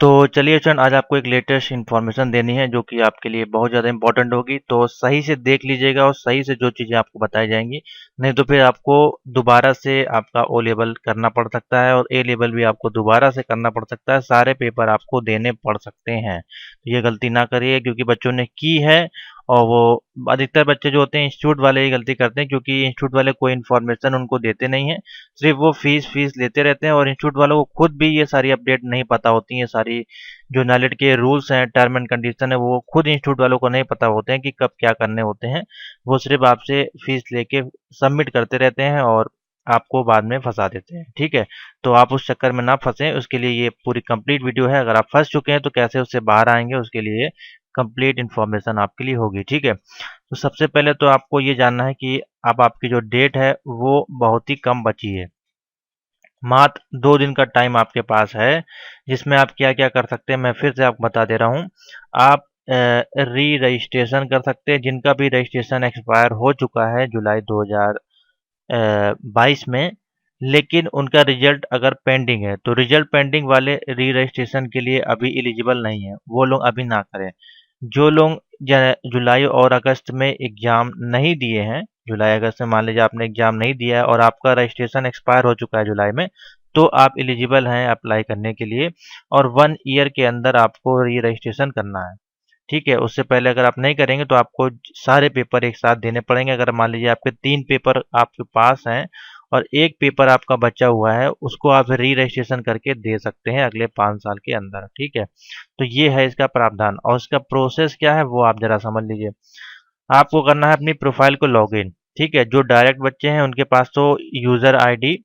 तो चलिए फ्रेंड, आज आपको एक लेटेस्ट इन्फॉर्मेशन देनी है जो कि आपके लिए बहुत ज़्यादा इम्पोर्टेंट होगी। तो सही से देख लीजिएगा और सही से जो चीज़ें आपको बताई जाएंगी, नहीं तो फिर आपको दोबारा से आपका ओ लेवल करना पड़ सकता है और ए लेवल भी आपको दोबारा से करना पड़ सकता है। सारे पेपर आपको देने पड़ सकते हैं, तो ये गलती ना करिए क्योंकि बच्चों ने की है। और वो अधिकतर बच्चे जो होते हैं इंस्टीट्यूट वाले ही गलती करते हैं, क्योंकि इंस्टीट्यूट वाले कोई इन्फॉर्मेशन उनको देते नहीं है। सिर्फ वो फीस फीस लेते रहते हैं और इंस्टीट्यूट वालों को खुद भी ये सारी अपडेट नहीं पता होती हैं। सारी जो नाइलेट के रूल्स हैं, टर्म एंड कंडीशन है, वो खुद इंस्टीट्यूट वालों को नहीं पता होते हैं कि कब क्या करने होते हैं। वो सिर्फ आपसे फीस लेके सबमिट करते रहते हैं और आपको बाद में फंसा देते हैं। ठीक है, तो आप उस चक्कर में ना फंसें, उसके लिए ये पूरी कंप्लीट वीडियो है। अगर आप फंस चुके हैं तो कैसे उससे बाहर आएंगे, उसके लिए कंप्लीट इन्फॉर्मेशन आपके लिए होगी। ठीक है, तो सबसे पहले तो आपको ये जानना है कि अब आपकी जो डेट है वो बहुत ही कम बची है। मात्र 2 दिन का टाइम आपके पास है, जिसमें आप क्या-क्या कर सकते हैं, मैं फिर से आपको बता दे रहा हूँ। आप री-रजिस्ट्रेशन कर सकते हैं, जिनका भी रजिस्ट्रेशन एक्सपायर हो चुका है जुलाई 2022 में, लेकिन उनका रिजल्ट अगर पेंडिंग है, तो रिजल्ट पेंडिंग वाले री-रजिस्ट्रेशन के लिए अभी एलिजिबल नहीं है, वो लोग अभी ना करें। जो लोग जुलाई और अगस्त में एग्ज़ाम नहीं दिए हैं, जुलाई अगस्त में मान लीजिए आपने एग्ज़ाम नहीं दिया है और आपका रजिस्ट्रेशन एक्सपायर हो चुका है जुलाई में, तो आप एलिजिबल हैं अप्लाई करने के लिए और 1 ईयर के अंदर आपको री रजिस्ट्रेशन करना है। ठीक है, उससे पहले अगर आप नहीं करेंगे तो आपको सारे पेपर एक साथ देने पड़ेंगे। अगर मान लीजिए आपके 3 पेपर आपके पास हैं और 1 पेपर आपका बचा हुआ है, उसको आप री रजिस्ट्रेशन करके दे सकते हैं अगले 5 साल के अंदर। ठीक है, तो ये है इसका प्रावधान और इसका प्रोसेस क्या है वो आप ज़रा समझ लीजिए। आपको करना है अपनी प्रोफाइल को लॉगिन। ठीक है, जो डायरेक्ट बच्चे हैं उनके पास तो यूज़र आईडी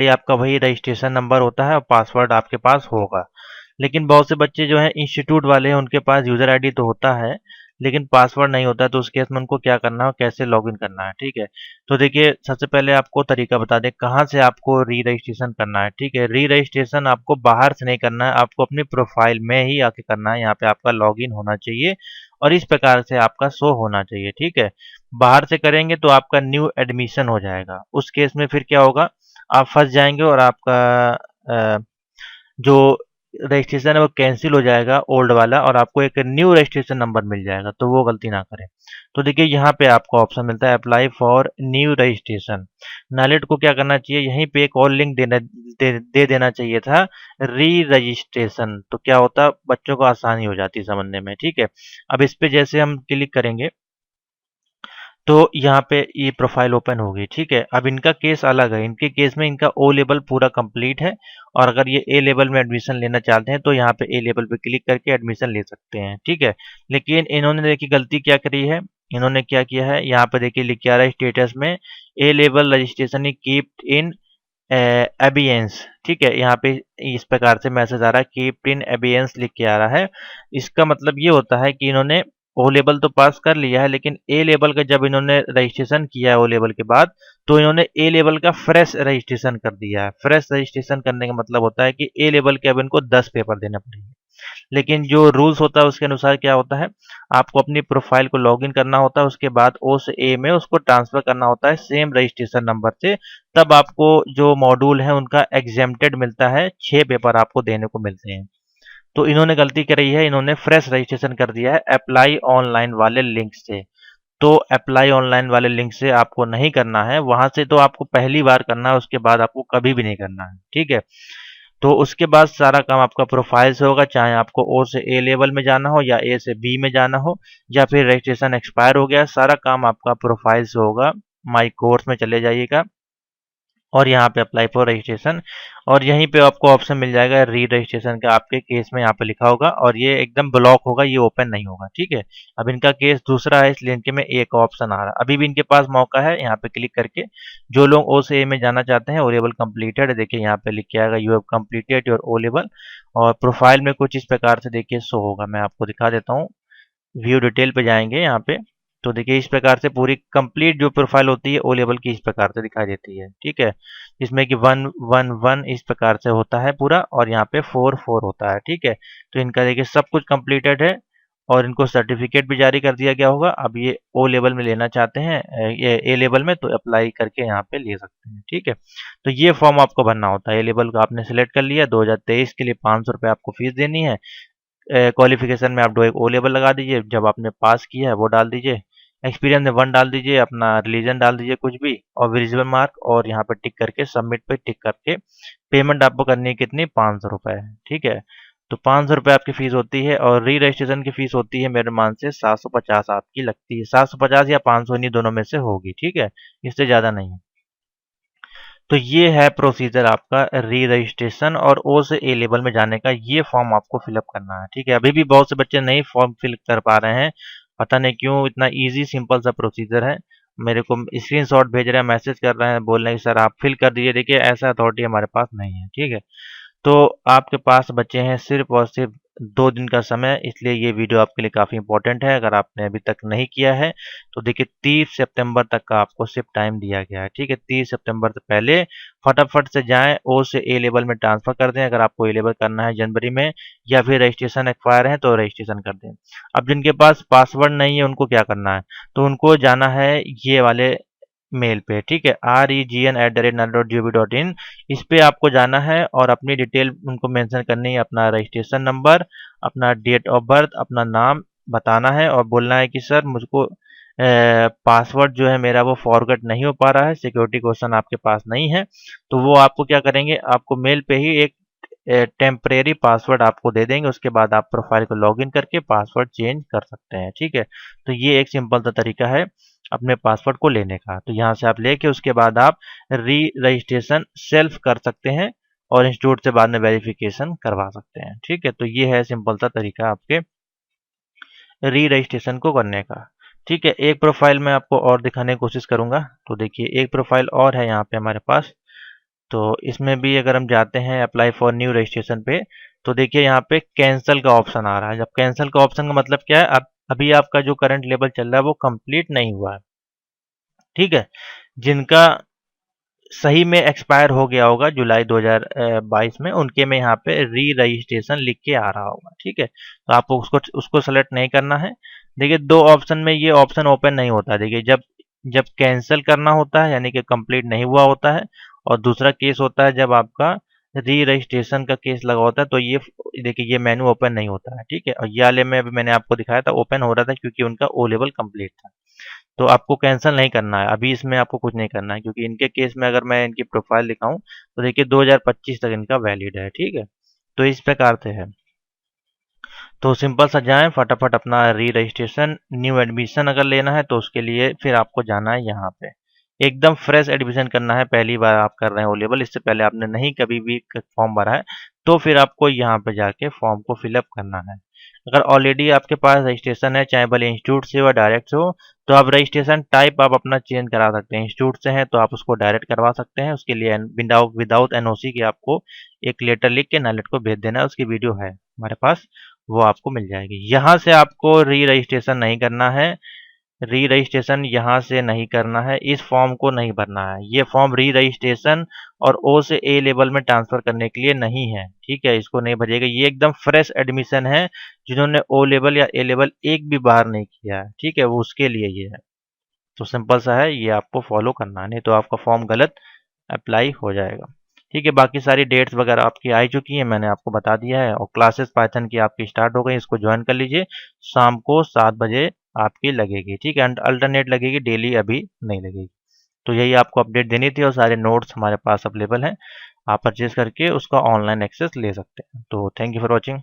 आपका वही रजिस्ट्रेशन नंबर होता है और पासवर्ड आपके पास होगा। लेकिन बहुत से बच्चे जो हैं इंस्टीट्यूट वाले हैं, उनके पास यूज़र आईडी तो होता है लेकिन पासवर्ड नहीं होता, तो उस केस में उनको क्या करना है और कैसे लॉगिन करना है। ठीक है, तो देखिए सबसे पहले आपको तरीका बता दें कहाँ से आपको री रजिस्ट्रेशन करना है। ठीक है, री रजिस्ट्रेशन आपको बाहर से नहीं करना है, आपको अपनी प्रोफाइल में ही आके करना है। यहाँ पे आपका लॉगिन होना चाहिए और इस प्रकार से आपका शो होना चाहिए। ठीक है, बाहर से करेंगे तो आपका न्यू एडमिशन हो जाएगा। उस केस में फिर क्या होगा, आप फंस जाएंगे और आपका जो रजिस्ट्रेशन है वो कैंसिल हो जाएगा ओल्ड वाला और आपको एक न्यू रजिस्ट्रेशन नंबर मिल जाएगा, तो वो गलती ना करें। तो देखिए यहाँ पे आपको ऑप्शन मिलता है apply for new registration. NIELIT को क्या करना चाहिए, यहीं पे एक और लिंक दे देना चाहिए था, री रजिस्ट्रेशन। तो क्या होता, बच्चों को आसानी हो जाती समझने में। ठीक है, अब इस पे जैसे हम क्लिक करेंगे तो यहाँ पे ये प्रोफाइल ओपन होगी। ठीक है, अब इनका केस अलग है। इनके केस में इनका ओ लेवल पूरा कंप्लीट है और अगर ये ए लेवल में एडमिशन लेना चाहते हैं तो यहाँ पे ए लेवल पे क्लिक करके एडमिशन ले सकते हैं। ठीक है, लेकिन इन्होंने देखिए गलती क्या करी है, इन्होंने क्या किया है, यहाँ पे देखिए लिख के आ रहा है स्टेटस में ए लेवल रजिस्ट्रेशन इज कीप्ड इन एबियंस। ठीक है, यहाँ पे इस प्रकार से मैसेज आ रहा है कीप्ड इन एबियंस लिख के आ रहा है। इसका मतलब ये होता है कि इन्होंने ओ लेवल तो पास कर लिया है, लेकिन ए लेवल का जब इन्होंने रजिस्ट्रेशन किया है ओ लेवल के बाद, तो इन्होंने ए लेवल का फ्रेश रजिस्ट्रेशन कर दिया है। फ्रेश रजिस्ट्रेशन करने का मतलब होता है कि ए लेवल के अब इनको 10 पेपर देने पड़ेंगे। लेकिन जो रूल्स होता है उसके अनुसार क्या होता है, आपको अपनी प्रोफाइल को लॉगिन करना होता है, उसके बाद ओ से ए में उसको ट्रांसफर करना होता है सेम रजिस्ट्रेशन नंबर से। तब आपको जो मॉड्यूल है उनका एग्जेम्प्टेड मिलता है, 6 पेपर आपको देने को मिलते हैं। तो इन्होंने गलती करी है, इन्होंने फ्रेश रजिस्ट्रेशन कर दिया है अप्लाई ऑनलाइन वाले लिंक से। तो अप्लाई ऑनलाइन वाले लिंक से आपको नहीं करना है, वहां से तो आपको पहली बार करना है, उसके बाद आपको कभी भी नहीं करना है। ठीक है, तो उसके बाद सारा काम आपका प्रोफाइल से होगा, चाहे आपको ओ से ए लेवल में जाना हो या ए से बी में जाना हो या फिर रजिस्ट्रेशन एक्सपायर हो गया, सारा काम आपका प्रोफाइल से होगा। माई कोर्स में चले जाइएगा और यहाँ पे अप्लाई फॉर रजिस्ट्रेशन और यहीं पे आपको ऑप्शन मिल जाएगा री रजिस्ट्रेशन का। आपके केस में यहाँ पे लिखा होगा और ये एकदम ब्लॉक होगा, ये ओपन नहीं होगा। ठीक है, अब इनका केस दूसरा है इसलिए इनके में एक ऑप्शन आ रहा है। अभी भी इनके पास मौका है, यहाँ पे क्लिक करके जो लोग ओ से ए में जाना चाहते हैं, ओ लेवल कम्प्लीटेड है, देखिए यहाँ पे लिख के आएगा you have completed your O level और प्रोफाइल में कुछ इस प्रकार से देखिए शो होगा। मैं आपको दिखा देता हूँ, व्यू डिटेल पे जाएंगे यहाँ पे, तो देखिए इस प्रकार से पूरी कंप्लीट जो प्रोफाइल होती है ओ लेवल की इस प्रकार से दिखाई देती है। ठीक है, जिसमें कि 1 1 1 इस प्रकार से होता है पूरा और यहाँ पे 4 4 होता है। ठीक है, तो इनका देखिए सब कुछ कंप्लीटेड है और इनको सर्टिफिकेट भी जारी कर दिया गया होगा। अब ये ओ लेवल में लेना चाहते हैं, ये ए लेवल में, तो अप्लाई करके यहाँ पे ले सकते हैं। ठीक है, तो ये फॉर्म आपको भरना होता है। ए लेवल का आपने सेलेक्ट कर लिया, 2023 के लिए 500 रुपये आपको फीस देनी है। क्वालिफिकेशन में आप दो एक ओ लेवल लगा दीजिए, जब आपने पास किया है वो डाल दीजिए। एक्सपीरियंस में 1 डाल दीजिए, अपना रिलीजन डाल दीजिए कुछ भी, और विजिबल मार्क, और यहाँ पे टिक करके सबमिट पे टिक करके पेमेंट आपको करनी है कितनी, 500 रुपये। ठीक है, तो 500 रुपये आपकी फीस होती है, और री रजिस्ट्रेशन की फीस होती है मेरे मान से 750 आपकी लगती है। 750 या 500 इन्हीं दोनों में से होगी। ठीक है, इससे ज़्यादा नहीं है। तो ये है प्रोसीजर आपका री रजिस्ट्रेशन और ओ से ए लेवल में जाने का। ये फॉर्म आपको फिलअप करना है। ठीक है, अभी भी बहुत से बच्चे नहीं फॉर्म फिल कर पा रहे हैं, पता नहीं क्यों। इतना इजी सिंपल सा प्रोसीजर है। मेरे को स्क्रीनशॉट भेज रहे हैं, मैसेज कर रहे हैं, बोल रहे हैं सर आप फिल कर दीजिए। देखिए, ऐसा अथॉरिटी हमारे पास नहीं है। ठीक है, तो आपके पास बचे हैं सिर्फ और सिर्फ 2 दिन का समय, इसलिए ये वीडियो आपके लिए काफ़ी इंपॉर्टेंट है। अगर आपने अभी तक नहीं किया है तो देखिए 30 सितंबर तक का आपको सिर्फ टाइम दिया गया है। ठीक है, 30 सितंबर से पहले फटाफट से जाएं, ओ से ए लेवल में ट्रांसफ़र कर दें अगर आपको ए लेवल करना है जनवरी में, या फिर रजिस्ट्रेशन एक्सपायर है तो रजिस्ट्रेशन कर दें। अब जिनके पास पासवर्ड नहीं है उनको क्या करना है, तो उनको जाना है ये वाले मेल पे। ठीक है, regn@nal.gov.in, इस पे आपको जाना है और अपनी डिटेल उनको मेंशन करनी है, अपना रजिस्ट्रेशन नंबर, अपना डेट ऑफ बर्थ, अपना नाम बताना है, और बोलना है कि सर मुझको पासवर्ड जो है मेरा वो फॉरगेट नहीं हो पा रहा है, सिक्योरिटी क्वेश्चन आपके पास नहीं है। तो वो आपको क्या करेंगे, आपको मेल पे ही एक टेम्परेरी पासवर्ड आपको दे देंगे। उसके बाद आप प्रोफाइल को लॉगिन करके पासवर्ड चेंज कर सकते हैं। ठीक है, तो ये एक सिंपल सा तरीका है अपने पासवर्ड को लेने का। तो यहाँ से आप लेके उसके बाद आप री रजिस्ट्रेशन सेल्फ कर सकते हैं, और इंस्टीट्यूट से बाद में वेरिफिकेशन करवा सकते हैं। ठीक है, तो ये है सिंपल सा तरीका आपके री रजिस्ट्रेशन को करने का। ठीक है, एक प्रोफाइल मैं आपको और दिखाने की कोशिश करूंगा। तो देखिए, एक प्रोफाइल और है यहाँ पे हमारे पास। तो इसमें भी अगर हम जाते हैं अप्लाई फॉर न्यू रजिस्ट्रेशन पे, तो देखिए यहाँ पे कैंसिल का ऑप्शन आ रहा है। जब कैंसिल का ऑप्शन का मतलब क्या है, अब अभी आपका जो करंट लेवल चल रहा है वो कंप्लीट नहीं हुआ है। ठीक है, जिनका सही में एक्सपायर हो गया होगा जुलाई 2022 में, उनके में यहाँ पे री रजिस्ट्रेशन लिख के आ रहा होगा। ठीक है, तो आपको उसको उसको सेलेक्ट नहीं करना है। देखिए, 2 ऑप्शन में ये ऑप्शन ओपन नहीं होता है। देखिए, जब जब कैंसिल करना होता है यानी कि कंप्लीट नहीं हुआ होता है, और दूसरा केस होता है जब आपका री रजिस्ट्रेशन का केस लगा होता है, तो ये देखिए ये मेनू ओपन नहीं होता है। ठीक है, और ये वाले में अभी मैंने आपको दिखाया था ओपन हो रहा था, क्योंकि उनका ओ लेवल कंप्लीट था। तो आपको कैंसिल नहीं करना है, अभी इसमें आपको कुछ नहीं करना है, क्योंकि इनके केस में अगर मैं इनकी प्रोफाइल दिखाऊं तो देखिए 2025 तक इनका वैलिड है। ठीक है, तो इस प्रकार से है। तो सिंपल सा जाएं, फटाफट अपना री रजिस्ट्रेशन न्यू एडमिशन अगर लेना है तो उसके लिए फिर आपको जाना है यहाँ पे। एकदम फ्रेश एडमिशन करना है, पहली बार आप कर रहे हैं ओ लेवल, इससे पहले आपने नहीं कभी भी फॉर्म भरा है, तो फिर आपको यहाँ पे जाके फॉर्म को फिलअप करना है। अगर ऑलरेडी आपके पास रजिस्ट्रेशन है, चाहे भले इंस्टीट्यूट से हो या डायरेक्ट से हो, तो आप रजिस्ट्रेशन टाइप आप अपना चेंज करा सकते हैं। इंस्टीट्यूट से हैं तो आप उसको डायरेक्ट करवा सकते हैं। उसके लिए विदाउट एनओसी के आपको एक लेटर लिख के नालेट को भेज देना है। उसकी वीडियो है हमारे पास, वो आपको मिल जाएगी। यहाँ से आपको री रजिस्ट्रेशन नहीं करना है, री रजिस्ट्रेशन यहाँ से नहीं करना है, इस फॉर्म को नहीं भरना है। ये फॉर्म री रजिस्ट्रेशन और ओ से ए लेवल में ट्रांसफर करने के लिए नहीं है। ठीक है, इसको नहीं भरिएगा। ये एकदम फ्रेश एडमिशन है, जिन्होंने ओ लेवल या ए लेवल एक भी बार नहीं किया है। ठीक है, वो उसके लिए ये है। तो सिंपल सा है, ये आपको फॉलो करना है, नहीं तो आपका फॉर्म गलत अप्लाई हो जाएगा। ठीक है, बाकी सारी डेट्स वगैरह आपकी आ चुकी हैं, मैंने आपको बता दिया है। और क्लासेस पाइथन की आपकी स्टार्ट हो गई, इसको ज्वाइन कर लीजिए। शाम को 7 बजे आपकी लगेगी। ठीक है, अल्टरनेट लगेगी, डेली अभी नहीं लगेगी। तो यही आपको अपडेट देनी थी, और सारे नोट्स हमारे पास अवेलेबल हैं, आप परचेज करके उसका ऑनलाइन एक्सेस ले सकते हैं। तो थैंक यू फॉर वॉचिंग।